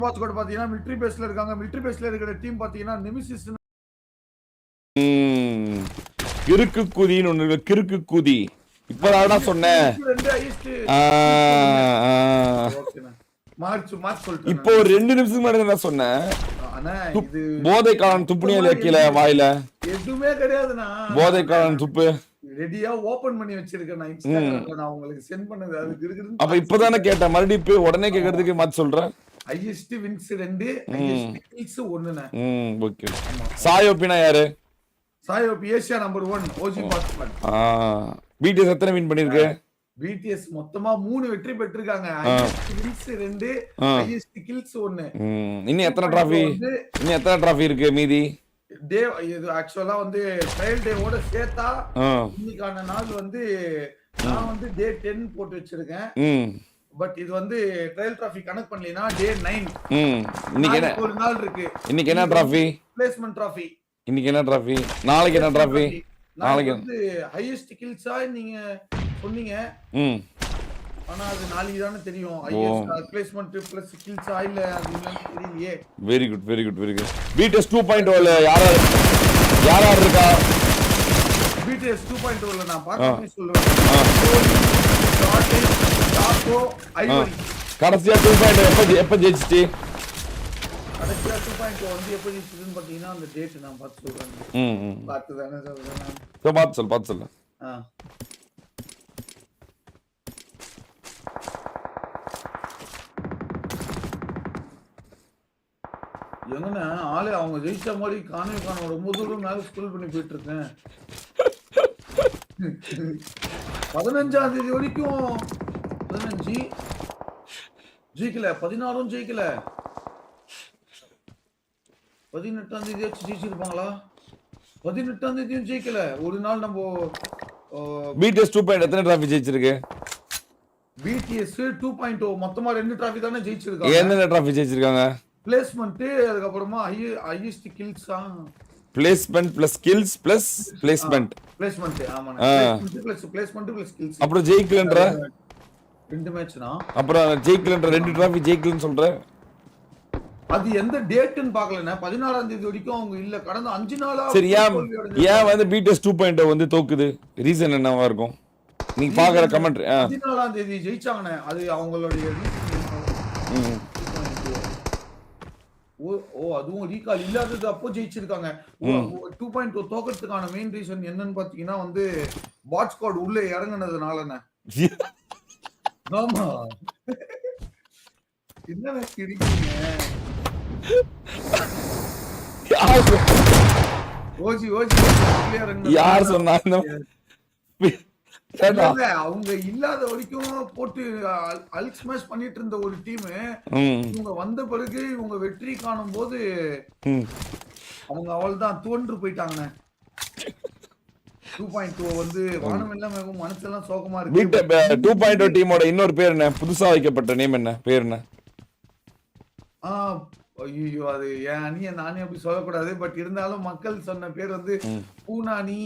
கூட பாத்தீங்கன்னா மிலிட்டரி பேஸ்ல இருக்காங்க. மிலிட்டரி பேஸ்ல இருக்கிற டீம் பாத்தீங்கன்னா நெமிசிஸ். கிறுக்கு குதின்னு ஒண்ணு இருக்கு. கிறுக்கு குதி இப்பதாடா சொன்னேன். இப்போ ஒரு 2 நிமிஷம் முன்னாடி நான் சொன்னேன். போதை காலம் துப்புனியா கீழே வாயில எதுவுமே கிடையாதுண்ணா. போதை காலம் துப்பு ரெடியா ஓபன் பண்ணி வச்சிருக்கேன். நான் இன்ஸ்டாகிராம்ல நான் உங்களுக்கு சென்ட் பண்ணது. அது இருக்குன்னு அப்ப இப்பதானே கேட்டேன். மறுபடியும் போய் உடனே கேக்குறதுக்கு மாத்தி சொல்றேன். ஹையஸ்ட் வின்ஸ் 2, ஹையஸ்ட் கில்ஸ் 1ண்ணே. ஓகே. சாயோபினா யாரு? சாயோபி ஏசியா நம்பர் 1 ஓஜி பாஸ்கட். பிடிஎஸ் எத்தனை வின் பண்ணிருக்கு? பிடிஎஸ் மொத்தமா 3 வெற்றி பெற்றிருக்காங்க. Highest wins 2, highest kills 1. இன்னும் எத்தனை டிராஃபி? இன்னும் எத்தனை டிராஃபி இருக்கு மீதி? டே இது ஆக்சுவலா வந்து ட்ரையல் டேவோட சேர்த்தா இன்னைக்கான நாள் வந்து நான் வந்து டே 10 போட்டு வச்சிருக்கேன். பட் இது வந்து ட்ரையல் டிராஃபி கனெக்ட் பண்ணலனா டே 9. இன்னைக்கு என்ன ஒரு நாள் இருக்கு. இன்னைக்கு என்ன டிராஃபி? Placement trophy. இன்னைக்கு என்ன டிராஃபி? நாளைக்கு என்ன டிராஃபி? நாளைக்கு வந்து ஹையஸ்ட் கில்ஸா நீங்க சொன்னீங்க. ஆனா அது நாளைக்கு தானே தெரியும். ஹையஸ்ட் பிளேஸ்மென்ட் பிளஸ் கில்ஸா இல்ல அது என்னன்னு தெரியலையே. Very good very good very good. BTS 2.0 ல யாரா இருக்கா? பிடிஎஸ் 2.0 ல நான் பாக்கவே சொல்றேன். டாக்கோ ஐவரி கடைசியா 2.0 எப்ப ஜெயிச்சிச்சு? கடைசியா 2.0 வந்து எப்ப ஜெயிச்சதுன்னு பாத்தீங்கன்னா அந்த டேட் நான் பார்த்து சொல்றேன். பார்த்து தானே சொல்றேன். பார்த்து சொல்லு. எங்கண்ணா ஆளு அவங்க ஜெயிச்ச மாதிரி காண ரொம்ப தூரம் மேல ஸ்கூல் பண்ணி போயிட்டு இருக்கேன். 15ஆம் தேதி வரைக்கும் 15 ஜெயிக்கல, 16ம் ஜெயிக்கல, 18ஆம் தேதி ஜெயிச்சிருப்பாங்களா? 18ஆம் தேதியும் ஜெயிக்கல. ஒரு நாள் நம்ம பிடிஎஸ் 2.0 எத்தனை டிராஃபி ஜெயிச்சிருக்கு? பிடிஎஸ் 2.0 மொத்தமா 2 டிராஃபி தானே ஜெயிச்சிருக்காங்க. என்னென்ன டிராஃபி ஜெயிச்சிருக்காங்க? பிளேஸ்மென்ட், அதுக்கு அப்புறமா highest kills. Placement plus kills plus placement. Placement ஆமாண்ணா. Placement plus kills. அப்புறம் ஜெயிக்கலன்ற 2 மேட்ச்னா அப்புறம் ஜெயிக்கலன்ற 2 டிராஃபி ஜெயிக்கலன்னு சொல்ற. அது எந்த டேட்னு பார்க்கலனா 16ஆம் தேதி வரைக்கும் அவங்க இல்ல. கடந்த 5 நாளா சரி. ஏன் வந்து பிடிஎஸ் 2.0 வந்து தோக்குது? ரீசன் என்னவா இருக்கும்? நீங்க பாக்குற கமெண்ட். 14ஆம் தேதி ஜெயிச்சாங்கனே அது அவங்களுடைய அதுவும் ரீகால் இல்லாதது அப்போ ஜெயிச்சிருக்காங்க. 2.0 தோக்கிறதுக்கான மெயின் ரீசன் என்னன்னு பாத்தீங்கன்னா வந்து பாட் ஸ்குவாட் உள்ள இறங்குனதுனாலண்ணே. ஆமா. என்னண்ணே சிரிக்கிறீங்க? ஓஜி யார் சொன்னா? அவங்க இல்லாத வரைக்கும் போட்டு அல்க் ஸ்மாஷ் பண்ணிட்டு இருந்த ஒரு டீம் இவங்க வந்த பிறகு இவங்க வெற்றி காணும் போது அவங்க அவள்தான் தோன்று போயிட்டாங்க. 2.0 வந்து வானம் எல்லாம் மனசெல்லாம் சோகமா இருக்கு. 2.0 டீமோட இன்னொரு பேர் என்ன? புதுசா வைக்கப்பட்ட நேம் என்ன? பேர் என்ன? ஐயோ அது என் அணியை நானே அப்படி சொல்லக்கூடாது. பட் இருந்தாலும் மக்கள் சொன்ன பேர் வந்து பூனானி,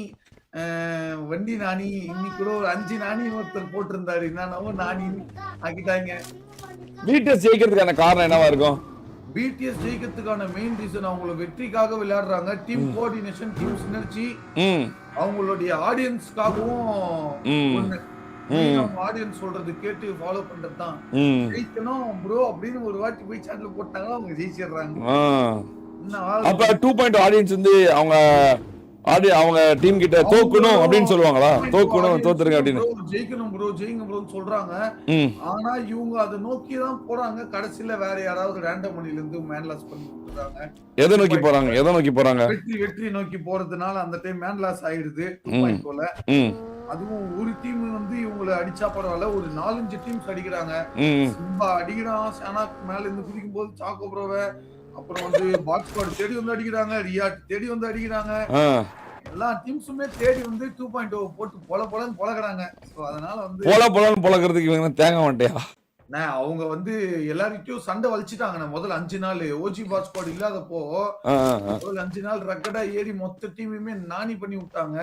வண்டி நாணி. இன்னைக்கு கூட ஒரு 5 நாணி ஒருத்தர் போட்டிருந்தாரு. என்னன்னாவோ நாணி ஆக்கிட்டாங்க. பிடிஎஸ் ஜெயிக்கிறதுக்கான காரணம் என்னவா இருக்கும்? பிடிஎஸ் ஜெயிக்கிறதுக்கான மெயின் ரீசன் அவங்களோட வெற்றிக்காக விளையாடுறாங்க. டீம் கோஆர்டினேஷன், டீம் சினர்ஜி, அவங்களுடைய ஆடியன்ஸ்க்காகவும் ஆடியன்ஸ் சொல்றது கேட்டு ஃபாலோ பண்றது தான். ஜெயிக்கணும் ப்ரோ அப்படின்னு ஒரு வாட்டி போய் சேனல்ல போட்டாங்கன்னா அவங்க ஜெயிச்சிடுறாங்க. அப்ப 2.0 ஆடியன்ஸ் வந்து அவங்க டீம் கிட்ட தோக்கணும் அப்படின்னு சொல்லுவாங்களா? தோக்கணும், தோத்துருங்க அப்படின்னு. ஜெயிக்கணும் ப்ரோ, ஜெயிங்க ப்ரோன்னு சொல்றாங்க. ஆனா இவங்க அதை நோக்கி தான் போறாங்க. கடைசியில வேற யாராவது ரேண்டம் மணில இருந்து மேன்லாஸ் பண்ணி கொடுக்குறாங்க. எதை நோக்கி போறாங்க? எதை நோக்கி போறாங்க? வெற்றி நோக்கி போறதுனால அந்த டைம் மேன்லாஸ் ஆயிடுது. 2.0ல அதுவும் ஒரு டீம் வந்து இவங்களை அடிச்சா பரவாயில்ல, ஒரு 4-5 டீம்ஸ் அடிக்கிறாங்க. சிம்பா அடிக்கிறான், ஷானாக் மேல இருந்து குதிக்கும் போது சாக்கோ ப்ரோவை, அப்புறம் வந்து பாட் ஸ்குவாட் தேடி வந்து அடிக்கிறாங்க, ரியாட் தேடி வந்து அடிக்கிறாங்க. எல்லா டீம்ஸுமே தேடி வந்து 2.0 போட்டு பொலன்னு பொலக்குறாங்க. சோ அதனால வந்து பொலன்னு பொலக்குறதுக்கு இவங்க தேங்க மாட்டியா? அவங்க வந்து எல்லார்கிட்டயும் சண்டை வலிச்சிட்டாங்க. முதல்ல 5 நாள் ஓஜி பாட் ஸ்குவாட் இல்லாதப்போ முதல்ல 5 நாள் ரக்கடா ஏறி மொத்த டீமுமே நாணி பண்ணி விட்டாங்க.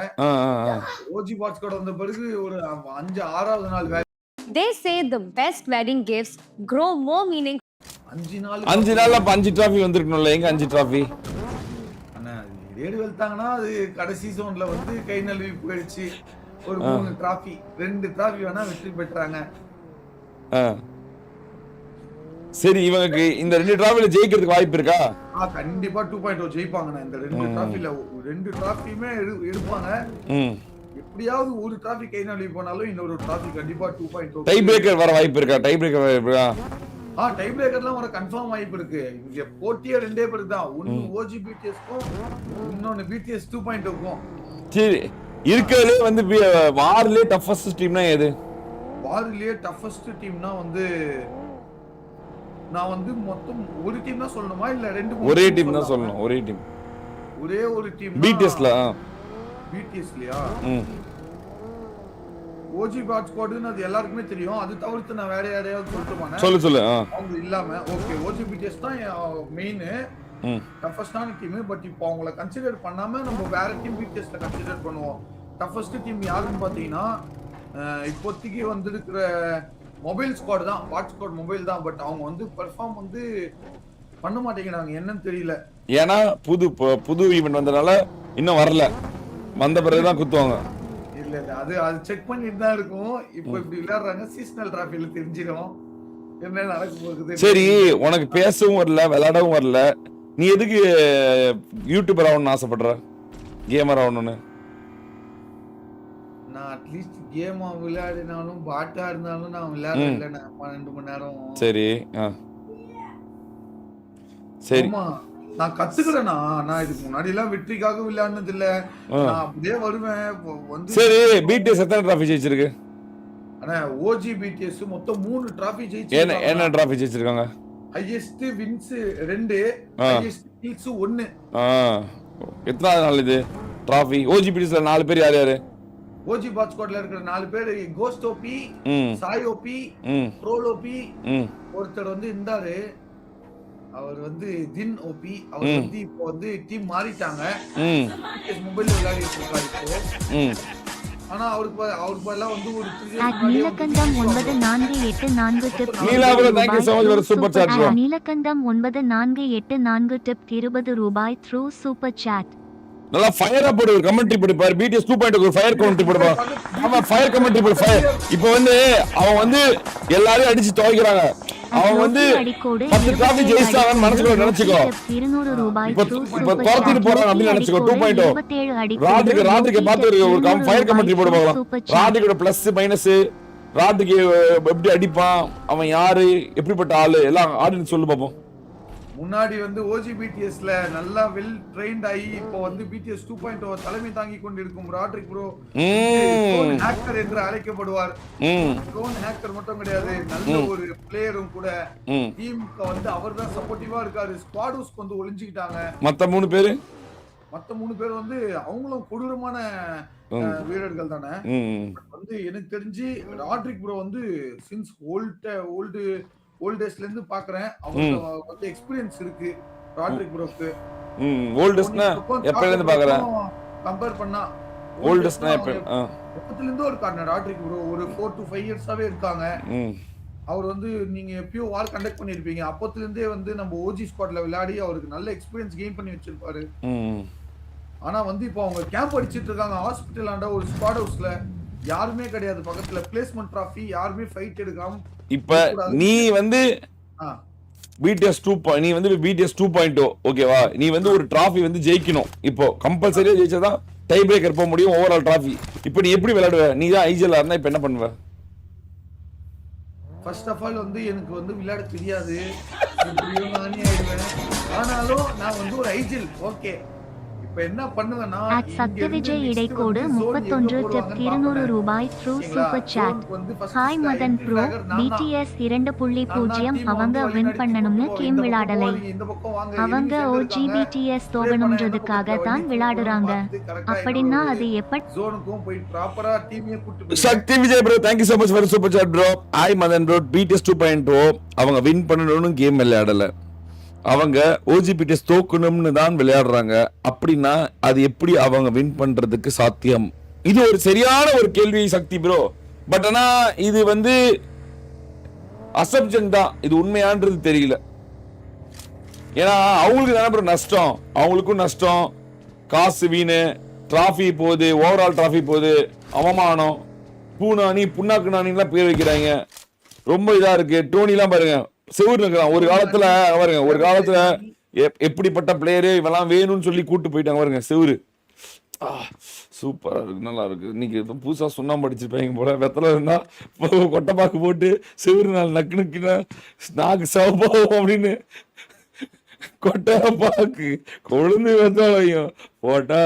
ஓஜி பாட் ஸ்குவாட் வந்த பிறகு ஒரு 5-6வது நாள் They say the best wedding gifts grow more meaning 5 நாள்ல அப்ப 5 டிராஃபி வந்திருக்கணும்ல, எங்க 5 டிராஃபி? அண்ணா ரேடு வெளுத்தாங்கன்னா அது கடைசி சோன்ல வந்து கை நழுவி போயிடுச்சு. ஒரு 3 டிராஃபி 2 டிராஃபி வேணா வெற்றி பெற்றாங்க. சரி, இவங்களுக்கு இந்த 2 டிராஃபில ஜெயிக்கிறதுக்கு வாய்ப்பு இருக்கா? கண்டிப்பா 2.0 ஜெயிப்பாங்கண்ணா. இந்த 2 டிராஃபில 2 டிராஃபியுமே எடுப்பாங்க. எப்படியாவது ஒரு டிராஃபி கை நழுவி போனாலும் இன்னொரு டிராஃபி கண்டிப்பா 2.0. டை பிரேக்கர் வர வாய்ப்பு இருக்கா? டை பிரேக்கர் வாய்ப்பு இருக்கா? டை பிரேக்கர்லாம் வர கன்ஃபார்ம் வாய்ப்பு இருக்கு. இங்க போட்டியே 2 பேர் தான். ஒன்னு OGBTS-க்கும் இன்னொன்னு BTS 2.0-க்கும். சரி, இருக்கறதுல வந்து வார்லயே டஃபஸ்ட் டீம்னா எது? வார்லயே டஃபஸ்ட் டீம்னா வந்து நான் வந்து மொத்தம் ஒரு டீம் தான் சொல்லணுமா இல்ல 2 ஒரே டீம் தான் சொல்லணும். ஒரே டீம். ஒரே ஒரு டீம். BTS-ல. BTS-லயா? OG பாட் ஸ்குவாட்னு அது எல்லாருக்குமே தெரியும். அது தவிர்த்து நான் வேற யாரையாவது சொல்லட்டுமானே? சொல்லு. அவங்க இல்லாம ஓகே OG BTS தான் மெயின் டஃபஸ்டான டீம். பட் இப்போ அவங்கள கன்சிடர் பண்ணாம நம்ம வேற டீம் BTS-ல கன்சிடர் பண்ணுவோம். டஃபஸ்ட் டீம் யாருன்னு பாத்தீங்கன்னா இப்போதைக்கு வந்திருக்கிற மொபைல் ஸ்குவாட் தான். பாட் ஸ்குவாட் மொபைல் தான். பட் அவங்க வந்து பெர்ஃபார்ம் வந்து பண்ண மாட்டேங்கிறாங்க, என்னன்னு தெரியல. ஏன்னா புது ஈவென்ட் வந்தனால இன்னும் வரல. வந்த பிறகு தான் குத்துவாங்க. இல்ல அது செக் பண்ணிட்டு தான் இருக்கும். இப்போ இப்படி விளையாடுறாங்க. சீசனல் டிராஃபில தெரிஞ்சிரும் என்ன நடக்க போகுது. சரி, உனக்கு பேசவும் வரல, விளையாடவும் வரல, நீ எதுக்கு யூடியூபர் ஆகணும்னு ஆசைப்படுற? கேமர் ஆகணும்னு? நான் அட்லீஸ்ட் கேம் விளையாடினாலும் பாட்டா இருந்தாலும் நான் விளையாடல. நான் 12 மணி நேரம். சரி சரி, நான் கத்துக்கிறேனா? நான் இதுக்கு முன்னாடி எல்லாம் வெற்றிக்காக விளையாடுனது இல்ல. நான் அப்படியே வருவேன் வந்து. சரி, BTS எத்தனை டிராஃபி ஜெயிச்சிருக்கு? அண்ணா OG BTS மொத்தம் 3 டிராஃபி ஜெயிச்சிருக்காங்க. என்ன டிராஃபி ஜெயிச்சிருக்காங்க? Highest wins 2, highest kills 1. எத்தனாவது நாள் இது டிராஃபி? OG BTS-ல 4 பேர் யார் யாரு? OG பாட் ஸ்குவாட்ல இருக்கிற 4 பேர் ghost OP, Sai OP, troll OP, ஒருத்தர் வந்து இருந்தாரு அவர் வந்து தின் OP. அவர் வந்து இப்போ வந்து டீம் மாறிட்டாங்க. மொபைல்ல விளையாடிட்டு இருக்காரு இப்போ. ஆனா அவருக்கு எல்லாம் வந்து ஒரு Neelakandam 9484 tip. Neelapuram thank you so much for super chat. Neelakandam 9484 tip 20 ரூபாய் த்ரூ சூப்பர் சாட். நல்லா ஃபயரா போடு, ஒரு கமெண்ட்ரி போடு பாரு. BTS 2.0 ஒரு ஃபயர் கமெண்ட்ரி போடுப்பா. ஆமா, ஃபயர் கமெண்ட்ரி போடு. ஃபயர் இப்போ வந்து அவன் வந்து எல்லாரையும் அடிச்சு துவைக்கறாங்க. அவன் வந்து 10 டிராஃபி ஜெயிச்சாங்கன்னு மனசுக்குள்ள நினைச்சுக்கோ. 200 ரூபாய் த்ரூ சூப்பர் இப்போ தோர்த்திட்டு போறாங்க அப்படி நினைச்சுக்கோ. 2.0 ராட்ரிக்கு பார்த்து ஒரு ஃபயர் கமெண்ட்ரி போடு பார்க்கலாம். ராட்ரியோட பிளஸ் மைனஸ், ராட்ரிக்கு எப்படி அடிப்பான், அவன் யாரு, எப்படிப்பட்ட ஆளு, எல்லாம் ஆடின்னு சொல்லு பாப்போம். முன்னாடி வந்து OG BTS-ல நல்லா வெல் ட்ரெயின்ட் ஆகி இப்போ வந்து BTS 2.0 தலைமை தாங்கி கொண்டிருக்கும் ராட்ரிக் ப்ரோ ஹேக்கர் என்று அழைக்கப்படுவார். ட்ரோன் ஹேக்கர் மட்டும் கிடையாது, நல்ல ஒரு பிளேயரும் கூட. டீமுக்கு வந்து அவர்தான் சப்போர்ட்டிவா இருக்காரு. ஸ்குவாடோஸ்க்கு வந்து ஒளிஞ்சிக்கிட்டாங்க. மத்த 3 பேர் வந்து அவங்களும் கொடூரமான வீரர்கள் தானே. வந்து எனக்கு தெரிஞ்சு ராட்ரிக் ப்ரோ வந்து சின்ஸ் ஓல்ட் டேஸ்ல இருந்து பாக்குறேன். அவங்களுக்கு வந்து எக்ஸ்பீரியன்ஸ் இருக்கு ராட்ரிக் ப்ரோக்கு. ஓல்டஸ்னா எப்பல இருந்து பாக்குறேன் கம்பேர் பண்ணா? ஓல்டஸ்னா எப்பத்துல இருந்து இருக்காங்க ராட்ரிக் ப்ரோ. ஒரு 4 to 5 இயர்ஸாவே இருக்காங்க. அவர் வந்து நீங்க எப்பயோ வார் கண்டக்ட் பண்ணிருப்பீங்க. அப்பத்துல இருந்தே வந்து நம்ம OG ஸ்குவாட்ல விளையாடி அவருக்கு நல்ல எக்ஸ்பீரியன்ஸ் கெயின் பண்ணி வச்சிருப்பாரு. ஆனா வந்து இப்போ அவங்க கேம்ப் அடிச்சிட்டு இருக்காங்க ஹாஸ்பிடல் ஆண்ட ஒரு ஸ்குவாட் ஹவுஸ்ல. யாருமே கிடையாது பக்கத்துல. பிளேஸ்மென்ட் டிராஃபி யாருமே ஃபைட் எடுக்காம. இப்ப நீ வந்து BTS 2.0 ஓகேவா? நீ வந்து ஒரு டிராஃபி வந்து ஜெயிக்கணும். இப்போ கம்பல்சரியா ஜெயிச்சாதான் டை பிரேக்கர் போக முடியும், ஓவரால் டிராஃபி. இப்போ நீ எப்படி விளையாடுவ? நீ தான் ஐஜிஎல் இருந்தா இப்ப என்ன பண்ணுவ? ஃபர்ஸ்ட் ஆஃப் ஆல் வந்து எனக்கு வந்து விளையாட தெரியாது. நானே ஆயிடுவேன். ஆனாலும் நான் வந்து ஒரு ஐஜிஎல் ஓகே. இப்போ என்ன பண்ணுவேன்னா சத்யவிஜய் இடைக்கோடு 31 டிப் 200 ரூபாய் through super chat. Hi Madhan bro, BTS 2.0 அவங்க வின் பண்ணணும்னு கேம் விளையாடலை. அவங்க OG BTS தோகணும்ன்றதுக்காக தான் விளையாடுறாங்க. அப்படின்னா அது எப்படி? ஜோனுக்கும் போய் ப்ராப்பரா டீமையே கூட்டி. Sathyavijay bro thank you so much for super chat bro. Hi Madhan bro, BTS 2.0 அவங்க வின் பண்ணணும்னு கேம் விளையாடல, அவங்க OG BTS தோக்கணும்னு தான் விளையாடுறாங்க. அப்படின்னா அது எப்படி அவங்க வின் பண்றதுக்கு சாத்தியம்? இது ஒரு சரியான ஒரு கேள்வி சக்தி ப்ரோ. பட் ஆனா இது வந்து அசப்ஷன் தான், இது உண்மையான்றது தெரியல. ஏன்னா அவங்களுக்கு தானே ப்ரோ நஷ்டம், அவங்களுக்கும் நஷ்டம், காசு வீணு, டிராஃபி போகுது, ஓவரால் டிராஃபி போகுது, அவமானம், பூனானி புண்ணாக்கு நானிலாம் பேர் வைக்கிறாங்க. ரொம்ப இதா இருக்கு. டோனிலாம் பாருங்க செவுரு இருக்கிறான். ஒரு காலத்துல பாருங்க, ஒரு காலத்துல எப்படிப்பட்ட பிளேயரு இவெல்லாம் வேணும்னு சொல்லி கூட்டு போயிட்டாங்க பாருங்க செவுரு. சூப்பரா இருக்கு, நல்லா இருக்கு. இன்னைக்கு புதுசா சுண்ணாம்பு அடிச்சிருப்பாங்க போல. வெத்தலை இருந்தா கொட்டைப்பாக்கு போட்டு செவுரு நாள் நக்கு நக்குனா நாக்கு சவப்பாவும் அப்படின்னு கொட்டைப்பாக்கு கொழுந்து வெத்தலையும் போட்டா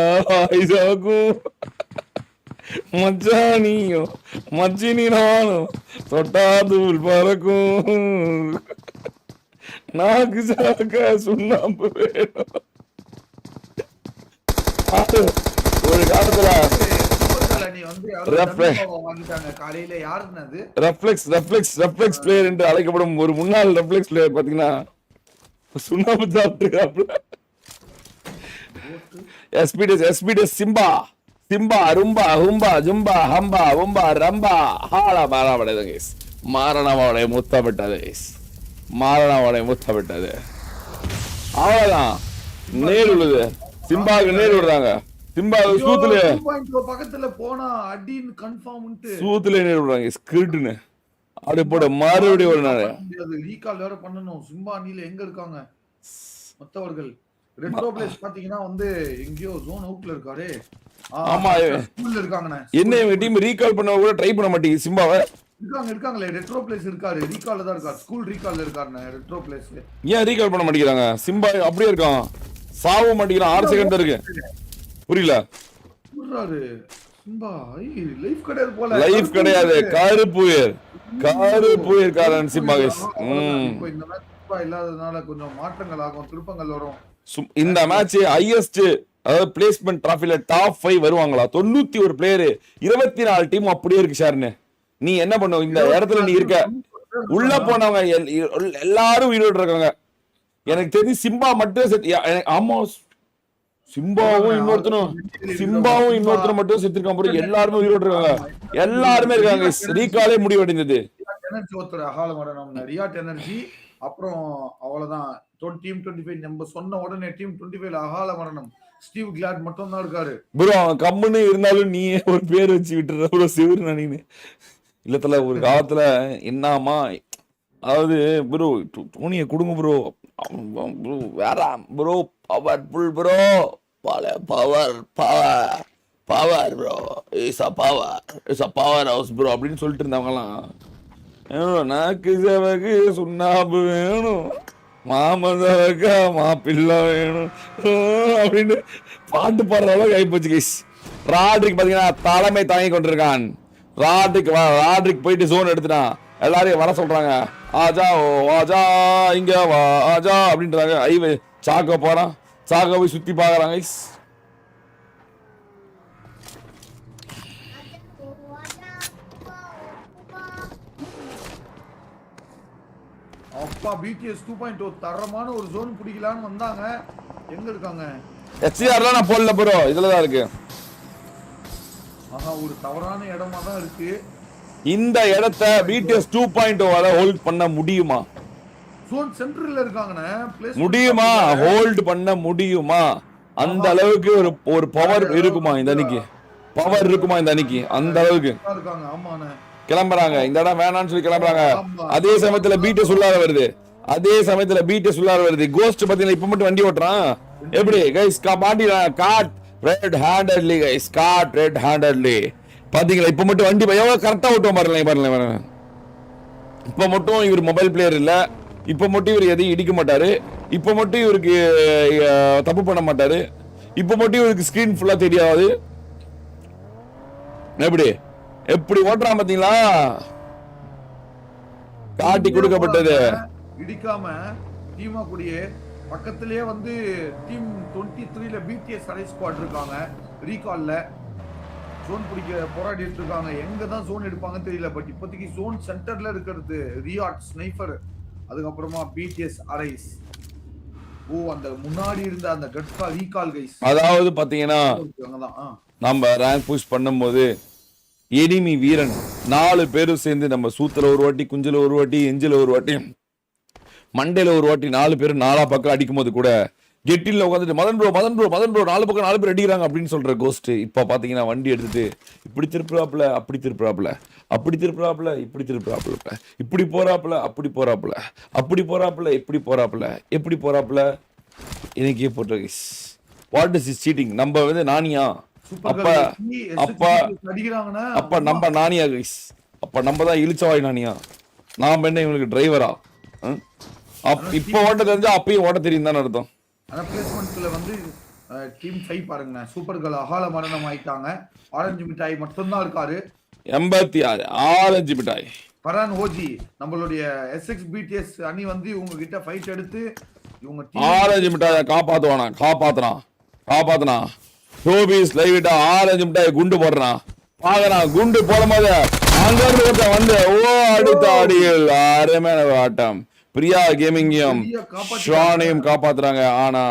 ஐசாக்கும் மச்சானியும் மச்சினி நானும் தொட்டா தூள் பறக்கும் நாக்கு சாக்க சுண்ணாம்பு வேணும். ஒரு காலத்துல ரெஃப்ளெக்ஸ் பிளேயர் என்று அழைக்கப்படும் ஒரு முன்னாள் ரெஃப்ளெக்ஸ் பிளேயர் பாத்தீங்கன்னா சுண்ணாம்பு சாப்பிட்டு எஸ்பிடிஎஸ் சிம்பா சிம்பா ரும்பா ஹும்பா ஜும்பா ஹம்பா உம்பா ரம்பா ஹாலா மாறாவடையது கைஸ். மாரணாவோடைய முத்தப்பட்டது கைஸ், மாரணாவோடைய முத்தப்பட்டது. அவ்வளவுதான், நேர் உள்ளது. சிம்பாவுக்கு நேர் விடுறாங்க. சிம்பா சூத்துல பக்கத்துல போனா அடின்னு கன்ஃபார்ம் சூத்துல நேர் விடுறாங்க ஸ்கிரிட்னு. அப்படி போட மறுபடியும் ஒரு நாள் ரீகால் வேற பண்ணனும். சிம்பா நீல எங்க இருக்காங்க மத்தவர்கள்? ரெட்ரோ பிளேஸ் பாத்தீங்கன்னா வந்து எங்கயோ ஜோன் அவுட்ல இருக்காரு. ஆமா ஸ்கூல்ல இருக்காங்கண்ணே. என்ன இவங்க டீம் ரீகால் பண்ண கூட ட்ரை பண்ண மாட்டேங்குது சிம்பாவை. இருக்காங்களே ரெட்ரோ பிளேஸ் இருக்காரு, ரீகால்ல தான் இருக்காரு, ஸ்கூல் ரீகால்ல இருக்காருண்ணே ரெட்ரோ பிளேஸ். ஏன் ரீகால் பண்ண மாட்டேங்கிறாங்க? சிம்பா அப்படியே இருக்கான், சாவ மாட்டேங்கிறான். 6 செகண்ட் இருக்கு. புரியல சொல்றாரு சிம்பா லைஃப் கிடையாது போல. லைஃப் கிடையாது, காரு புயர் காரன் சிம்பா கைஸ். இப்போ இந்த மேட்ச் சிம்பா இல்லாதனால கொஞ்சம் மாற்றங்கள் ஆகும், திருப்பங்கள் வரும். இந்த மேட்ச் ஹையஸ்ட், அதாவது பிளேஸ்மெண்ட் டிராஃபில டாப் 5 வருவாங்களா? 91 பிளேயர், 24 டீம் அப்படியே இருக்கு ஷார்னு. நீ என்ன பண்ணுவ இந்த இடத்துல? நீ இருக்க உள்ள போனவங்க எல்லாரும் உயிரோடு இருக்காங்க. எனக்கு தெரிஞ்சு சிம்பா மட்டும் ஆமா சிம்பாவும் இன்னொருத்தனும் மட்டும் செத்துருக்கான் போது. எல்லாருமே உயிரோடு இருக்காங்க, எல்லாருமே இருக்காங்க. ரீகாலே முடிவடைந்தது. எனர்ஜி ஒருத்தர் அகால மரணம், ரியாட் எனர்ஜி. அப்புறம் அவ்வளவுதான் டீம் 25 நம்ம சொன்ன உடனே டீம் 25 அகால மரணம். ஸ்டீவ் கிளாட் மட்டும் தான் இருக்காரு ப்ரோ. அவன் கம்முன்னு இருந்தாலும் நீ ஒரு பேர் வச்சு விட்டுற ப்ரோ சிவரு நானின்னு. இல்லத்துல ஒரு காலத்துல என்னமா, அதாவது ப்ரோ டோனியை கொடுங்க ப்ரோ, ப்ரோ வேற bro, powerful bro, power bro, is a power house bro அப்படின்னு சொல்லிட்டு இருந்தவங்கலாம் நாக்கு சேவக்கு சுண்ணாம்பு வேணும், மாமதவக்கா மாப்பிள்ளை வேணும் அப்படின்னு பாட்டு பாடுற அளவுக்கு ஆகிப்போச்சு கைஸ். ராட்ரிக் பாத்தீங்கன்னா தலைமை தாங்கி கொண்டிருக்கான். ராட்ரிக் போயிட்டு ஜோன் எடுத்துட்டான். எல்லாரையும் வர சொல்றாங்க, ஆஜா ஓ ஆஜா இங்க வா ஆஜா அப்படின்றாங்க. ஐவே சாக்க போறான், சாக்க போய் சுத்தி பாக்குறாங்க கைஸ். அப்பா BTS 2.0 தரமான ஒரு ஜோன் பிடிக்கலான்னு வந்தாங்க. எங்க இருக்காங்க? HCRலாம் நான் போடல ப்ரோ, இதுல தான் இருக்கு. ஆஹா, ஒரு தவறான இடமா தான் இருக்கு. இந்த இடத்தை BTS 2.0 வால ஹோல்ட் பண்ண முடியுமா? ஜோன் சென்டர்ல இருக்காங்கண்ணே. முடியுமா? ஹோல்ட் பண்ண முடியுமா? அந்த அளவுக்கு ஒரு பவர் இருக்குமா இந்த அணிக்கு? பவர் இருக்குமா இந்த அணிக்கு? அந்த அளவுக்கு இருக்காங்க. ஆமாண்ணே, கிளம்புறாங்க. இந்த இடம் வேணாம்னு சொல்லி கிளம்புறாங்க. அதே சமயத்துல BTS உள்ளார வருது. கோஸ்ட் பாத்தீங்கன்னா இப்ப மட்டும் வண்டி ஓட்டுறான். எப்படி guys got red handedly guys, got red handedly பாத்தீங்களா? இப்ப மட்டும் வண்டி எவ்வளவு கரெக்டா ஓட்டுவோம் பாருங்க. இப்ப மட்டும் இவர் மொபைல் பிளேயர் இல்ல, இப்ப மட்டும் இவர் எதையும் இடிக்க மாட்டாரு, இப்ப மட்டும் இவருக்கு தப்பு பண்ண மாட்டாரு, இப்ப மட்டும் இவருக்கு ஸ்கிரீன் ஃபுல்லா தெரியாது. எப்படி ஓட்டுறான் பாத்தீங்களா? காட்டி கொடுக்கப்பட்டது. இடிக்காம டீமா கூடிய பக்கத்திலேயே வந்து டீம் 23ல BTS அரை ஸ்குவாட் இருக்காங்க. ரீகால்ல ஜோன் பிடிக்க போராடிட்டு இருக்காங்க. எங்க தான் ஜோன் எடுப்பாங்கன்னு தெரியல. பட் இப்போதைக்கு ஜோன் சென்டர்ல இருக்கிறது ரியாட் ஸ்னைப்பர், அதுக்கப்புறமா BTS அரைஸ். அந்த முன்னாடி இருந்த அந்த கட்கா ரீகால் கைஸ். அதாவது பாத்தீங்கன்னா நம்ம ரேங்க் புஷ் பண்ணும்போது எனிமி வீரன் 4 பேரும் சேர்ந்து நம்ம சூத்துல ஒரு வாட்டி, குஞ்சில ஒரு வாட்டி, எஞ்சில ஒரு வாட்டி, மண்டையில ஒரு வாட்டி 4 பேரும் 4 பக்கம் அடிக்கும் போது கூட கெட்டில உட்காந்துட்டு மதன் ப்ரோ 4 பக்கம் 4 பேர் அடிக்கிறாங்க அப்படின்னு சொல்ற கோஸ்ட் இப்ப பாத்தீங்கன்னா வண்டி எடுத்துட்டு இப்படி திருப்புறாப்புல, அப்படி திருப்புறாப்புல, அப்படி திருப்புறாப்புல, இப்படி திருப்புறாப்புல, இப்படி போறாப்புல, அப்படி போறாப்புல, அப்படி போறாப்புல, இப்படி போறாப்புல, எப்படி போறாப்புல எனக்கே போட்ட guys. What is is seating? நம்ம வந்து நானியா? அப்ப அப்ப அடிக்கிறாங்கன்னா அப்ப நம்ம நானியா கைஸ்? அப்ப நம்ம தான் இழிச்சவாய் நானியா? நாம என்ன இவங்களுக்கு டிரைவரா? இப்ப ஓட்ட தெரிஞ்சா அப்பயும் ஓட்ட தெரியும் தானே அர்த்தம். ஆனா பிளேஸ்மெண்ட்ல வந்து டீம் 5 பாருங்க, சூப்பர் கேர்ள் அகால மரணம் ஆயிட்டாங்க. ஆரஞ்சு மிட்டாய் மட்டும் தான் இருக்காரு. 86 ஆரஞ்சு மிட்டாய். பரான் ஓஜி நம்மளுடைய SX BTS அணி வந்து இவங்க கிட்ட ஃபைட் எடுத்து இவங்க ஆரஞ்சு மிட்டாய காப்பாத்துனா டோபிஸ் லைவிட்டா ஆரஞ்சு மிட்டாய் குண்டு போடுறான் பாக்குறான். குண்டு போடும்போது அங்க இருந்து ஒருத்தன் வந்து அடுத்த அடியில் அருமையான ஆட்டம். பிரியா கேமிங்கையும் ஷானையும் காப்பாத்துறாங்க. ஆனா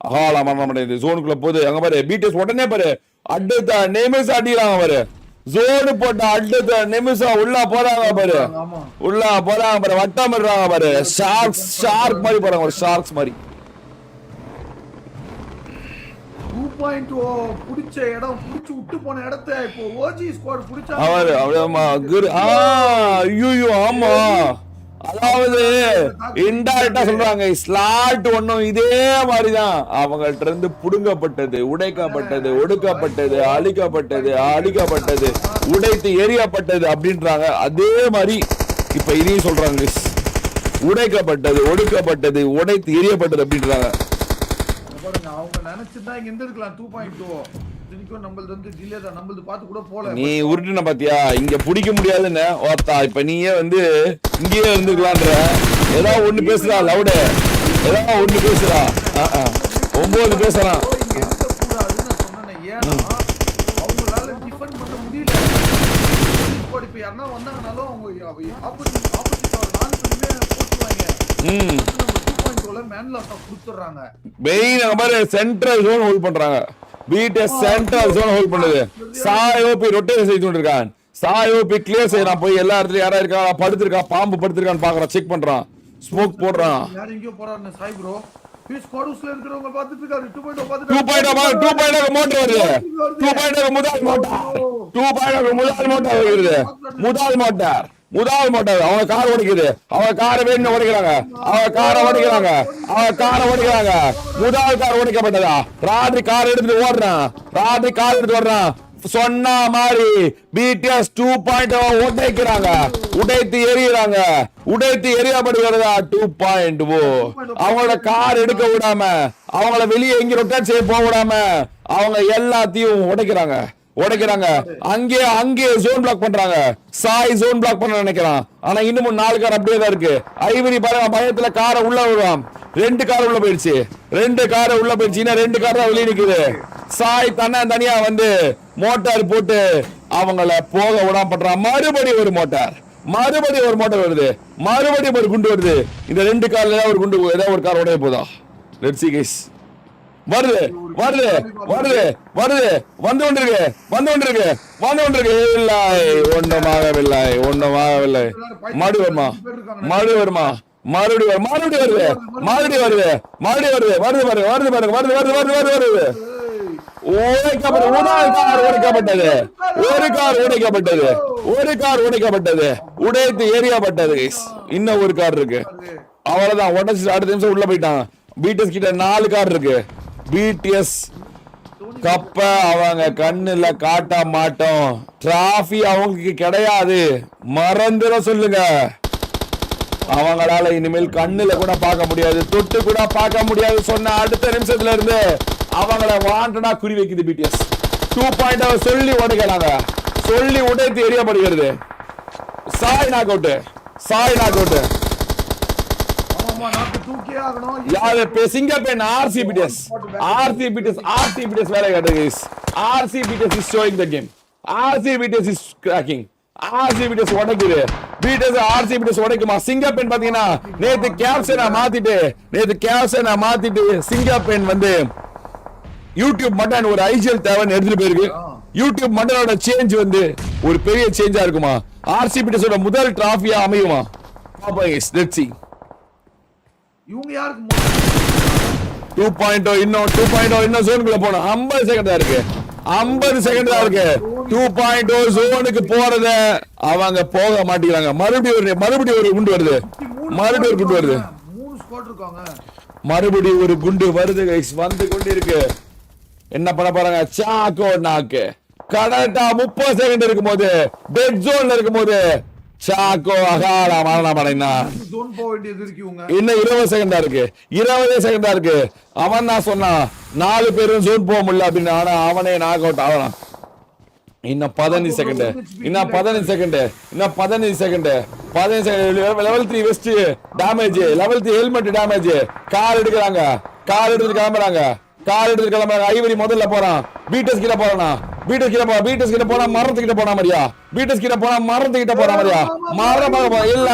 அகால மரணம் அடையுது. ஜோனுக்குள்ள போது அங்க பாரு பிடிஎஸ் உடனே பாரு அடுத்த நிமிஷம் அடிக்கிறாங்க பாரு. ஜோனு போட்ட அடுத்த நிமிஷம் உள்ள போறாங்க பாரு. வட்டம் இடுறாங்க பாரு. ஷார்க் மாதிரி போறாங்க, ஒரு ஷார்க்ஸ் மாதிரி. 2.0 புடிச்ச இடம் புடிச்சு விட்டு போன இடத்தை இப்போ ஓஜி ஸ்குவாட் புடிச்சா அவரு ஐயோ ஆமா. அதாவது இன்டைரக்டா சொல்றாங்க ஸ்லாட் ஒண்ணும் இதே மாதிரிதான் அவங்கள்ட்ட இருந்து புடுங்கப்பட்டது, உடைக்கப்பட்டது, ஒடுக்கப்பட்டது, அழிக்கப்பட்டது, உடைத்து எரியப்பட்டது அப்படின்றாங்க. அதே மாதிரி இப்ப இதையும் சொல்றாங்க, உடைக்கப்பட்டது, ஒடுக்கப்பட்டது, உடைத்து எரியப்பட்டது அப்படின்றாங்க. அவங்க நினைச்சிருந்தா இங்க இருந்திருக்கலாம் 2.0. நம்மளது வந்து டிலே தான், நம்மளது பார்த்து கூட போல. நீ உருட்டுன பாத்தியா இங்க பிடிக்க முடியாதுன்னு ஓத்தா. இப்ப நீயே வந்து இங்கேயே இருந்துக்கலான்ற ஏதாவது ஒண்ணு பேசுறா லவுட, ஏதாவது ஒண்ணு பேசுறா. 9 பேசுறான். ஏன்னா அவங்களால டிஃபெண்ட் பண்ண முடியல. இப்ப யாரா வந்தாங்கனாலும் அவங்க ஆப்போசிட் 4 பேருமே போட்டுவாங்க. 2.0ல மேன்லாஸ் கொடுத்துறாங்க. Main number central zone hold பண்றாங்க. பிடிஎஸ் சென்ட்ரல் ஜோன் ஹோல்ட் பண்ணுது. சாயோபி ரொட்டேட் செய்து கொண்டிருக்கான். சாயோபி கிளியர் செய்யறான். போய் எல்லா இடத்துலயும் யாரா இருக்கா, படுத்திருக்கா, பாம்பு படுத்திருக்கான்னு பாக்குறான், செக் பண்றான், ஸ்மோக் போடுறான். யார் எங்கயோ போறானே சாய் ப்ரோ. பீஸ் கோடஸ்ல இருக்கிறவங்க பார்த்துட்டு இருக்காரு. 2.0 மோட்டார் வருது. 2.0 முதல் மோட்டார் அவங்க கார் ஓடிக்குது. அவங்க காரை வேணும் ஓடிக்கிறாங்க. முதல் கார் ஓடிக்கப்பட்டதா. ராத்திரி கார் எடுத்துட்டு ஓடுறான். சொன்ன மாதிரி பிடிஎஸ் 2.0 உடைக்கிறாங்க, உடைத்து எரியப்படுகிறதா 2.0. அவங்களோட கார் எடுக்க விடாம, அவங்கள வெளியே எங்க ரொட்டேட் செய்ய போக விடாம அவங்க எல்லாத்தையும் உடைக்கிறாங்க. அங்கே ஜோன் பிளாக் பண்றாங்க. சாய் ஜோன் பிளாக் பண்ண நினைக்கிறான். ஆனா இன்னமும் 4 கார் அப்படியே தான் இருக்கு. ஐவரி பாருங்க பயத்துல காரை உள்ள விடுவான். 2 கார் உள்ள போயிடுச்சு. இன்னும் 2 கார் தான் வெளியே நிக்குது. சாய் தனியா வந்து மோட்டார் போட்டு அவங்கள போக விடாம பண்றான். மறுபடியும் ஒரு மோட்டார் வருது. மறுபடியும் ஒரு குண்டு வருது. இந்த 2 கார்ல ஏதாவது ஒரு குண்டு, ஏதாவது ஒரு கார் உடைய போதா? Let's see guys. வருது வந்து கொண்டிருக்கு. இல்லை, ஒண்ணுமாகவில்லை. மறுபடியும் உடைக்கப்பட்டது, உடைத்து எரியப்பட்டது. இன்னும் ஒரு கார் இருக்கு. அவ்வளவுதான், உடைச்சு அடுத்த நிமிஷம் உள்ள போயிட்டான். பிடிஎஸ் கிட்ட 4 கார் இருக்கு. பிடிஎஸ் கப்ப அவங்க கண்ணுல காட்ட மாட்டோம். டிராஃபி அவங்களுக்கு கிடையாது, மறந்துட சொல்லுங்க. அவங்களால இனிமேல் கண்ணுல கூட பார்க்க முடியாது, தொட்டு கூட பார்க்க முடியாது சொன்ன அடுத்த நிமிஷத்துல இருந்து அவங்கள வாண்டடா குறி வைக்குது பிடிஎஸ். 2.0 சொல்லி உடைக்கிறாங்க, சொல்லி உடைத்து எரியப்படுகிறது. Sai knock out. யாரு சிங்கப்பெண் ஆர்சிபிடிஎஸ் வேலை காட்டுது. RCBTS is showing the game. RCBTS is cracking. RCBTS உடைக்குது. பிடிஎஸ் ஆர்சிபிடிஎஸ் உடைக்குமா? சிங்கப்பெண் பாத்தீங்கன்னா நேத்து கேப்ஷனை மாத்திட்டு சிங்கப்பெண் வந்து யூடியூப் மட்டன் ஒரு ஐஜிஎல் தேவைன்னு எடுத்துட்டு போயிருக்கு. யூடியூப் மட்டனோட சேஞ்ச் வந்து ஒரு பெரிய சேஞ்சா இருக்குமா? ஆர்சிபிடிஸோட முதல் டிராஃபியா அமையுமா? Let's see. இவங்க யாருக்கு 2.0 இன்னும் 2.0 இன்னும் ஜோனுக்குள்ள போணும். 50 செகண்ட் தான் இருக்கு. 50 செகண்ட் தான் இருக்கு. 2.0 ஜோனுக்கு போறத அவங்க போக மாட்டேங்கிறாங்க. மறுபடியும் ஒரு குண்டு வருது. மறுபடியும் ஒரு குண்டு வருது. 3 ஸ்குவாட் இருக்காங்க. மறுபடியும் ஒரு குண்டு வருது गाइस. வந்து கொண்டு இருக்கு. என்ன பண்ண போறாங்க? சாக்கோ நாக்கு. கரெக்டா 30 செகண்ட் இருக்கும்போது டெட் ஜோன்ல இருக்கும்போது சாக்கோ அகால மரணம் அடைந்தான். ஜோன் போக வேண்டியது இருக்கு இவங்க. இன்னும் 20 செகண்டா இருக்கு. 20 செகண்டா இருக்கு. அவன் தான் சொன்னான் 4 பேரும் ஜோன் போக முடியல அப்படின்னு. ஆனா அவனே நாக் அவுட் ஆகலாம். இன்னும் 15 செகண்ட். இன்னும் 15 செகண்ட். இன்னும் 15 second. 15 second. Level 3 west damage. Level 3 helmet damage. Car எடுக்கறாங்க. கார் எடுத்து கிளம்பறாங்க. ஐவரி முதல்ல போறான். பீட்டஸ் கிட்ட போறானா? பீட்டஸ் கிட்ட போனா மரத்துக்கிட்ட போனா மாதிரியா? பீட்டஸ் கிட்ட போனா மரத்துக்கிட்ட போனா மாதிரியா? மரம் இல்ல.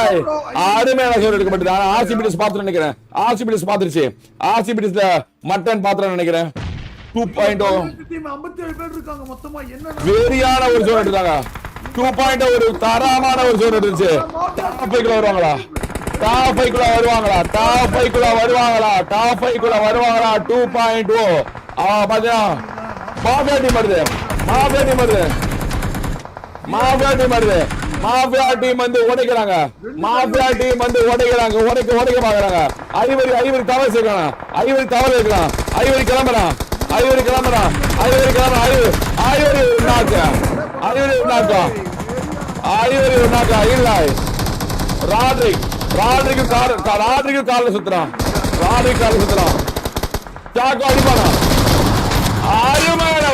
அருமையான சோறு எடுக்கப்பட்டது. ஆனா ஆர்சிபிடிஸ் பாத்துட்டு நினைக்கிறேன். ஆர்சிபிடிஸ் பாத்துருச்சு. ஆர்சிபிடிஸ்ல மட்டன் பாத்திரம் நினைக்கிறேன். 2.0 57 பேர் இருக்காங்க மொத்தமா. என்ன வெரியான ஒரு ஜோன் எடுத்தாங்க. 2.0 ஒரு தரமான ஒரு ஜோன் எடுத்துச்சு. டாப் 5 வருவாங்களா? டாப் 5 வருவாங்களா? டாப் 5 வருவாங்களா? டாப் 5 வருவாங்களா? 2.0 பாத்தியா? மாஃபியா டீம் வருது. மாஃபியா டீம் வருது. மாஃபியா டீம் வருது. மாஃபியா டீம் வந்து உடைக்கிறாங்க. மாஃபியா டீம் வந்து உடைக்கிறாங்க. உடைக்க பாக்குறாங்க. ஐவரி தவறு செய்யறாங்க. ஐவரி தவறு இருக்கலாம். ஐவரி கிளம்புறான். இல்ல ராட்ரிக்கு கார்ல சுத்துறான். சாக்கோ அடிப்பானா? அருமையான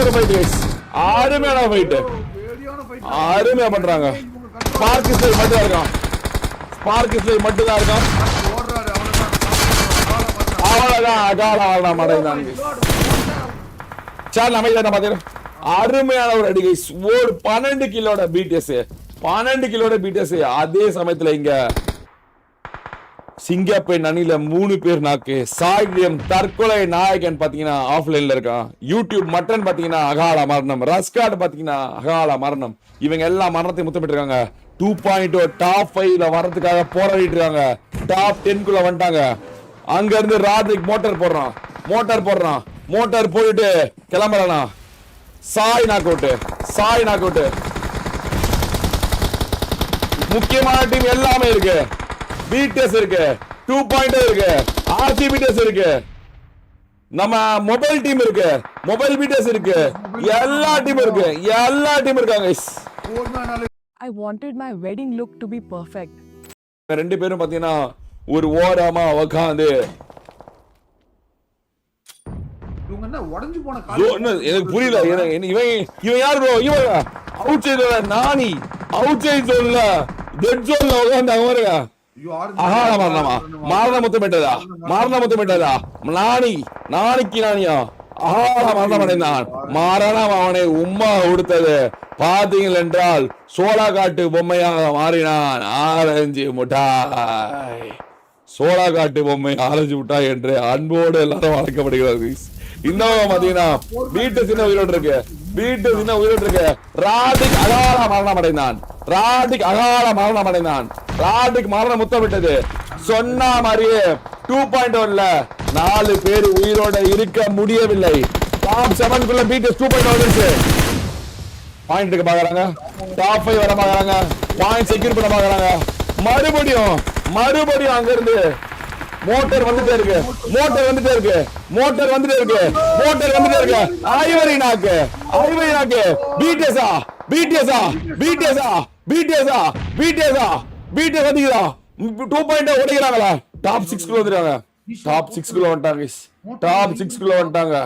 ஒரு ஃபைட். அருமையான ஃபைட். அருமையா பண்றாங்க. ஸ்பார்க் ஸ்லைட் மட்டும் இருக்கான். ஓடுறாரு அவ்வளவுதான். அகால மடைந்தான். சார் அமைதியா பாத்தீங்க. அருமையான ஒரு அடி கைஸ். ஒரு 12 கிலோட பீட்டஸ். அதே சமயத்துல இங்க சிங்கப்பெண் அணில 3 பேர் நாக்கு. சாய்லியம் தற்கொலை நாயகன் பாத்தீங்கன்னா ஆஃப்லைன்ல இருக்கான். யூடியூப் மட்டன் பாத்தீங்கன்னா அகால மரணம். ரஸ்கார்ட் பாத்தீங்கன்னா அகால மரணம். இவங்க எல்லாம் மரணத்தை முத்தமிட்டு இருக்காங்க. 2.0 டாப் 5ல வரதுக்காக போராடிட்டு இருக்காங்க. டாப் 10 வந்துட்டாங்க. அங்க இருந்து ராட்ரிக் மோட்டார் போடுறான். மோட்டார் போட்டுட்டு கிளம்புறானா? Sai knock out. முக்கியமான டீம் எல்லாமே இருக்கு. பீட்டஸ் இருக்கு. 2.0 இருக்கு. ஆர்சிபிடிஎஸ் இருக்கு. நம்ம மொபைல் டீம் இருக்கு. மொபைல் பீட்டஸ் இருக்கு. எல்லா டீம் இருக்காங்க. I wanted my wedding look to be perfect. ரெண்டு பேரும் பாத்தீங்கன்னா ஒரு ஓரமா உட்காந்து இவங்க என்ன உடைஞ்சு போன எனக்கு புரியல. இவன் யாரு ப்ரோ? இவன் அவுட் சைடுல நானி. அவுட் சைடு ஜோன்ல டெட் ஜோன்ல உட்கார்ந்து அவருங்க. அகால மரணம் முத்தமிட்டதா? நானியா அகால மரணம் அடைந்தான். மரணம் அவனை உம்மா கொடுத்தது. பாத்தீங்கள் என்றால் சோளா காட்டு பொம்மையாக மாறினான். ஆரஞ்சு முட்டாய் என்று அன்போடு எல்லாரும் வளர்க்கப்படுகிறது. இன்னும் பாத்தீங்கன்னா பீட்டஸ் இன்னும் உயிரோடு இருக்கு. ராடிக் அகால மரணம் அடைந்தான். ராடிக் மரணம் முத்தமிட்டது. சொன்ன மாதிரியே 2.1ல 4 பேர் உயிரோட இருக்க முடியவில்லை. டாப் 7 பீட்டஸ் 2.0 வந்துருச்சு. பாயிண்ட் எடுக்க பாக்குறாங்க. டாப் 5 வர பாக்குறாங்க. பாயிண்ட் செக்யூர் பண்ண பாக்குறாங்க. மறுபடியும் அங்க இருந்து மோட்டார் வந்துட்டே இருக்கு. ஐவரி நாக்கு. பீட்டஸா வந்துக்கிறா. 2.0 உடைக்கிறாங்களா? டாப் 6 வந்துட்டாங்க.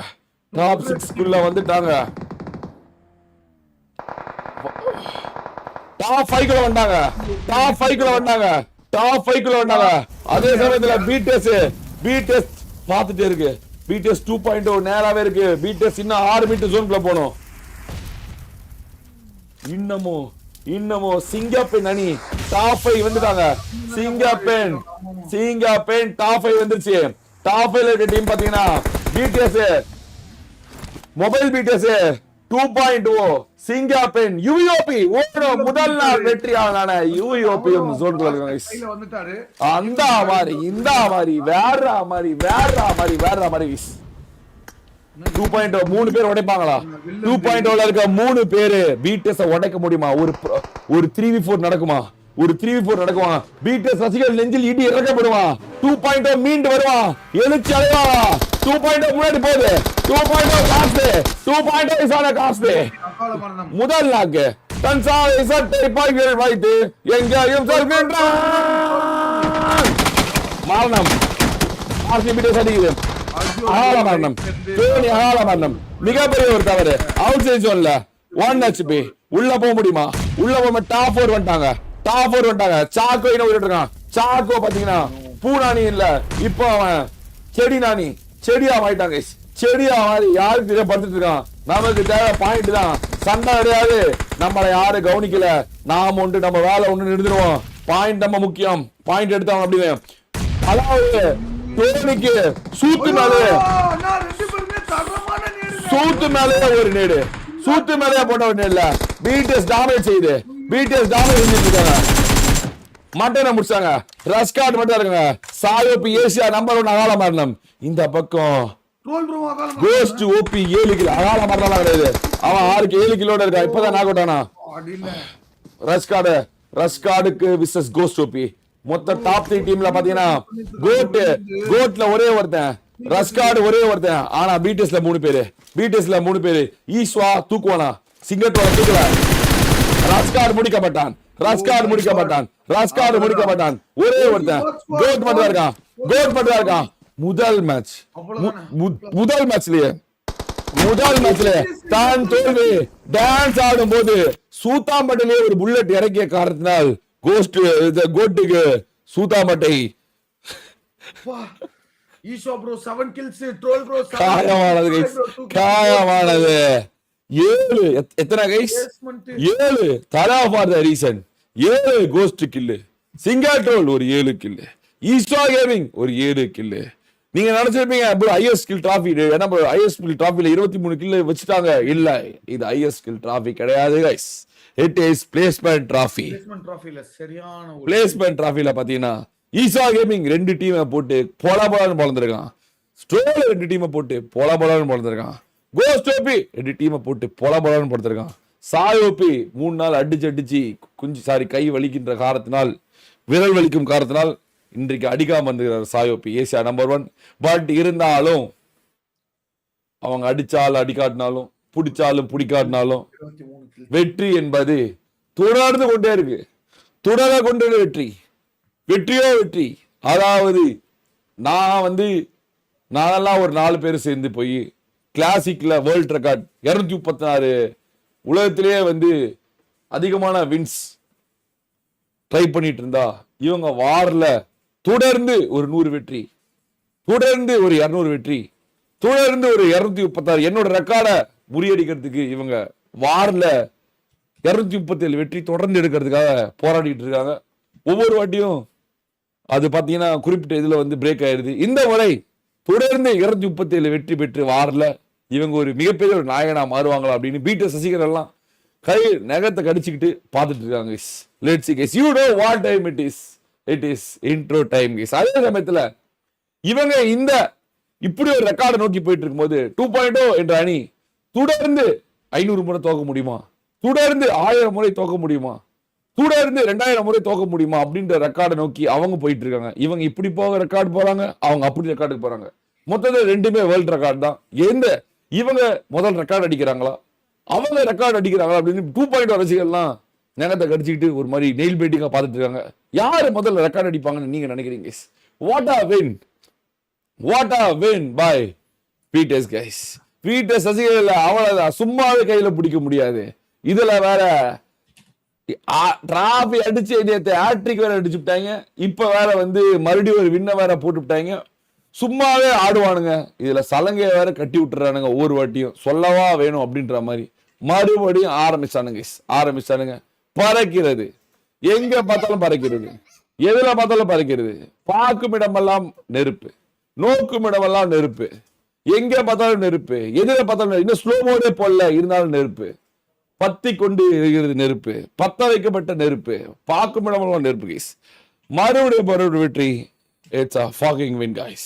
டாப் 6 வந்துட்டாங்க. டாப் 5 வந்துட்டாங்க. அதே சமயத்துல பீட்டஸ் பாத்துட்டே இருக்கு. பீட்டஸ் 2.0 நேராவே இருக்கு. பீட்டஸ் இன்னும் 6 மீட்டர் ஜோன்குள்ள போணும். இன்னமும் சிங்கப்பெண் அணி டாப் 5 வந்துட்டாங்க. சிங்கப்பெண் டாப் 5 வந்துருச்சு. டாப் 5ல இருக்க டீம் பாத்தீங்கன்னா பீட்டஸ், மொபைல் பீட்டஸ், 2.0 சிங்கப்பெண் யுவிஓபி முதல் நாள் வெற்றியாளரான யுவிஓபியும் ஜோன்குள்ள இருக்காங்க guys. கையில வந்துட்டாரு. அந்த மாதிரி இந்த மாதிரி வேற மாதிரி guys. 2.0 3 பேர் உடைப்பாங்களா? 2.0ல இருக்க 3 பேரு BTS உடைக்க முடியுமா? ஒரு 3v4 நடக்குமா? ஒரு 3v4 நடக்குமா? BTS ரசிகர்கள் நெஞ்சில் இடி இறக்கப்படுமா? 2.0 மீண்டு வருவா, எழுச்சி அடைவா. 2.0 முன்னாடி போகுது. 2.0 காஸ்ட், 2.0 இசான காஸ்ட். அகால மரணம். முதல் நாக்கு தன் சாலை சட்டை பாய்கள் வைத்து எங்கேயும் சொல்கின்றான். மரணம் RCBTS அடிக்குது. அகால மரணம், அகால மரணம். மிகப்பெரிய ஒரு தவறு. அவுட் சைட் ஜோன்ல 1 HP உள்ள போக முடியுமா? உள்ள போக டாப் 4 வந்துட்டாங்க. சாக்கோ இன்னும் விட்டுட்டு இருக்கான். சாக்கோ பாத்தீங்கன்னா பூனானி இல்ல, இப்போ அவன் செடி நானி, செடியா மாறிட்டாங்க. செடியா மாறி யாருக்கு தெரிய படுத்துட்டு இருக்கான். நமக்கு தேவை பாயிண்ட் தான், சண்டை கிடையாது. நம்மளை யாரும் கவனிக்கல, நாம ஒன்று நம்ம வேலை ஒண்ணு நிறுத்துருவோம். பாயிண்ட் நம்ம முக்கியம், பாயிண்ட் எடுத்தவங்க அப்படின்னு. அதாவது தோனிக்கு சூத்து மேலே நான் ரெண்டு பேருமே தரமான நேடுங்க. சூத்து மேலே ஒரு நேடு, சூத்து மேலே போட்ட ஒரு நேடுல BTS டாமினேட் செய்யுது. BTS டாமினேட் செஞ்சுட்டு இருக்காங்க. மட்டனை முடிச்சாங்க. ரஸ்கார்ட் மட்டும் இருக்காங்க. சாயோபி ஏசியா நம்பர் 1 அகால மரணம். இந்த பக்கம் ட்ரோல் ப்ரோ அகால மரணம். கோஸ்ட் ஓபி 7 கிலோ அகால மரணம் கிடையாது. அவன் 6 7 கிலோட இருக்கா. இப்பதான் நாக் அவுட் ஆனா. அடில ரஸ்கார்டுக்கு விசஸ் கோஸ்ட் ஓபி. மொத்த டாப் 3 டீம்ல பாத்தீங்கன்னா கோட்ல ஒரே ஒருத்தன், ரஸ்கார்டு ஒரே ஒருத்தன். ஆனா BTSல 3 பேரு. ஈஸ்வா தூக்குவானா? சிங்கத்தோட தூக்கல. ரஸ்கார்டு முடிக்கப்பட்டான். ஒரே ஒருத்தன் கோட் மட்டும் இருக்கான். முதல் மேட்ச்லயே தான் தோல்வி. டான்ஸ் ஆடும் போது சூத்தாம்பட்டிலே ஒரு புல்லட் இறக்கிய காரணத்தினால் கோட்டுக்கு சூத்தாம்பட்டை ஈஷோ ப்ரோ 7 kills, ட்ரோல் ப்ரோ காயமானது. 7 எத்தனை கைஸ்? 7 தலா for the reason. 7 ghost kill. Singer troll ஒரு 7 கில். ஈஸ்வா கேமிங் ஒரு 7 கில். நீங்க நினைச்சிருப்பீங்க ஐஎஸ் கில் டிராஃபி, ஏன்னா ஐஎஸ் கில் டிராஃபில 23 கில் வச்சுட்டாங்க. இல்ல, இது ஐஎஸ் கில் டிராஃபி கிடையாது guys. It is placement trophy. Placement டிராஃபில பாத்தீங்கன்னா ஈஸ்வா கேமிங் 2 டீமை போட்டு பொலபலன்னு பொளந்திருக்கான். ஸ்ட்ரோல் 2 டீமை போட்டு பொலபலன்னு பொளந்திருக்கான். கோஸ்ட் ஓபி 2 டீமை போட்டு பொலபலன்னு பொளந்திருக்கான். சாயோபி 3 நாள் அடிச்சு கை வலிக்கின்ற காரணத்தினால், விரல் வலிக்கும் காரணத்தினால் இன்றைக்கு அடிக்காம வந்துகிறார் சாயோபி ஏசியா நம்பர் 1. பட் இருந்தாலும் அவங்க அடிச்சாலும் அடிக்காட்டினாலும், பிடிச்சாலும் பிடிக்காட்டினாலும், வெற்றி என்பது தொடர்ந்து கொண்டே இருக்கு. வெற்றியோ வெற்றி. அதாவது நானெல்லாம் ஒரு 4 பேர் சேர்ந்து போய் கிளாசிக்ல வேர்ல்ட் ரெக்கார்ட் 236 உலகத்திலேயே அதிகமான வின்ஸ் ட்ரை பண்ணிட்டு இருந்தா, இவங்க வார்ல தொடர்ந்து ஒரு 100 வெற்றி, தொடர்ந்து ஒரு 200 வெற்றி, தொடர்ந்து ஒரு 236 என்னோட ரெக்கார்டை முறியடிக்கிறதுக்கு இவங்க வார்ல 237 வெற்றி தொடர்ந்து எடுக்கிறதுக்காக போராடிட்டு இருக்காங்க. ஒவ்வொரு வாட்டியும் அது பாத்தீங்கன்னா குறிப்பிட்ட இதுல பிரேக் ஆயிருது. இந்த முறை தொடர்ந்து 237 வெற்றி பெற்று வார்ல இவங்க ஒரு மிகப்பெரிய ஒரு நாயகனா மாறுவாங்களா அப்படின்னு BTS ரசிகர்கள் எல்லாம் கை நகத்தை கடிச்சுக்கிட்டு பார்த்துட்டு இருக்காங்க. Let's see guys, you know what time it is. It is intro time guys. அதே சமயத்துல இவங்க இப்படி ஒரு ரெக்கார்டை நோக்கி போயிட்டு இருக்கும்போது 2.0 என்ற அணி தொடர்ந்து 500 முறை தோக்க முடியுமா, தொடர்ந்து 1000 முறை தோக்க முடியுமா, தொடர்ந்து 2000 முறை தோக்க முடியுமா அப்படின்ற ரெக்கார்டை நோக்கி அவங்க போயிட்டு இருக்காங்க. இவங்க இப்படி போக ரெக்கார்டு போறாங்க, அவங்க அப்படி ரெக்கார்டுக்கு போறாங்க. மொத்தத்தில் 2மே வேர்ல்ட் ரெக்கார்டு தான். இவங்க முதல் ரெக்கார்டு அடிக்கிறாங்களா, அவங்க ரெக்கார்டு அடிக்கிறாங்களா அப்படின்னு 2.0 ரசிகர்லாம் நேரத்தை கடிச்சுக்கிட்டு ஒரு மாதிரி நெயில் பைட்டிங்கா பார்த்துட்டு இருக்காங்க. யாரு முதல்ல ரெக்கார்டு அடிப்பாங்கன்னு நீங்க நினைக்கிறீங்க? What a win by BTS guys. BTS ரசிகர்கள் அவ்வளவுதான், சும்மாவே கையில பிடிக்க முடியாது. இதுல வேற டிராபி அடிச்சு ஹேட்ரிக் வேற அடிச்சு விட்டாங்க. இப்ப வேற மறுபடியும் ஒரு வின்ன வேற போட்டு விட்டாங்க. சும்மாவே ஆடுவானுங்க. இதுல சலங்கைய வேற கட்டி விட்டுறானுங்க. ஒவ்வொரு வாட்டியும் சொல்லவா வேணும் அப்படின்ற மாதிரி மறுபடியும் ஆரம்பிச்சானுங்க. பறக்கிறது, எங்க பார்த்தாலும் பறக்கிறது, எதுல பார்த்தாலும் பறக்கிறது. பார்க்கும் இடமெல்லாம் நெருப்பு, நோக்கும் இடமெல்லாம் நெருப்பு. எங்க பார்த்தாலும் நெருப்பு, எதிர பார்த்தாலும் இன்னும் ஸ்லோ மோடே போடல, இருந்தாலும் நெருப்பு, பத்தி கொண்டு இருக்கிறது நெருப்பு, பத்த வைக்கப்பட்ட நெருப்பு, பார்க்கும் இடமெல்லாம் நெருப்பு கைஸ். மறுபடியும் வெற்றி. It's a fucking win guys.